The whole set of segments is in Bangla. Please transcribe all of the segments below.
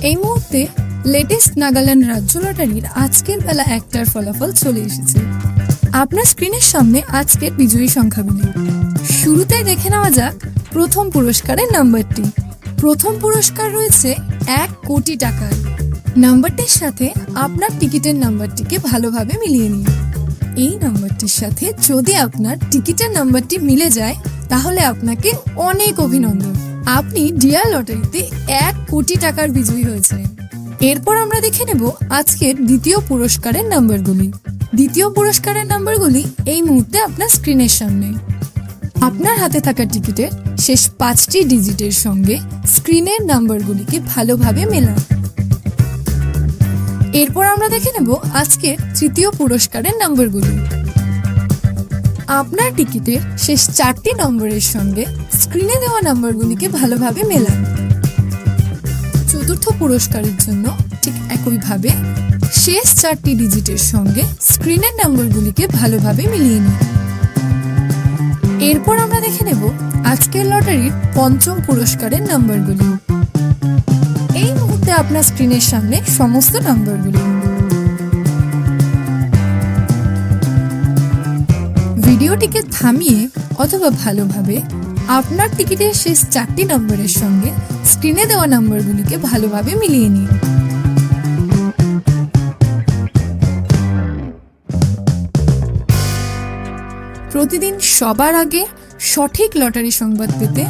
এই মুহূর্তে লেটেস্ট নাগাল্যান্ড রাজ্য লটারির আজকের বেলা 1টার ফলাফল চলে এসেছে। আপনার স্ক্রিনের সামনে আজকের বিজয়ী সংখ্যাগুলি। শুরুতেই দেখে নেওয়া যাক প্রথম পুরস্কারের নাম্বারটি। প্রথম পুরস্কার রয়েছে 1 কোটি টাকার। নাম্বারটির সাথে আপনার টিকিটের নাম্বারটিকে ভালোভাবে মিলিয়ে নিন। এই নাম্বারটির সাথে যদি আপনার টিকিটের নাম্বারটি মিলে যায় তাহলে আপনাকে অনেক অভিনন্দন, আপনি ডিয়ার লটারিতে 1 কোটি টাকার বিজয়ী হয়েছেন। এরপর আমরা দেখে নেব আজকের দ্বিতীয় পুরস্কারের নাম্বারগুলি। দ্বিতীয় পুরস্কারের নাম্বারগুলি এই মুহূর্তে আপনার স্ক্রিনের সামনে। আপনার হাতে থাকা টিকিটের শেষ 5টি ডিজিটের সঙ্গে স্ক্রিনের নাম্বারগুলিকে ভালোভাবে মেলান। এরপর আমরা দেখে নেব আজকের তৃতীয় পুরস্কারের নাম্বারগুলি। আপনার টিকিটের শেষ 4টি নম্বরের সঙ্গে স্ক্রিনে দেওয়া নাম্বারগুলিকে ভালোভাবে মেলান। চতুর্থ পুরস্কারের জন্য ঠিক একইভাবে শেষ 4টি ডিজিটের সঙ্গে স্ক্রিনের নাম্বারগুলিকে ভালোভাবে মিলিয়ে নিন। এরপর আমরা দেখে নেব আজকের লটারির পঞ্চম পুরস্কারের নাম্বারগুলি। এই মুহূর্তে আপনার স্ক্রিনের সামনে সমস্ত নাম্বারগুলি। ভিডিওটিকে থামিয়ে অথবা ভালোভাবে আপনার টিকিটের শেষ 4টি নম্বরের সঙ্গে স্ক্রিনে দেওয়া নাম্বারগুলিকে ভালোভাবে মিলিয়ে নিন। প্রতিদিন সবার আগে সঠিক লটারি সংবাদ পেতে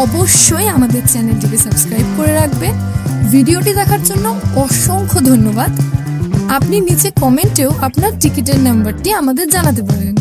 অবশ্যই আমাদের চ্যানেলটিকে সাবস্ক্রাইব করে রাখবেন। ভিডিওটি দেখার জন্য অসংখ্য ধন্যবাদ। আপনি নিচে কমেন্টেও আপনার টিকিটের নাম্বারটি আমাদের জানাতে পারেন।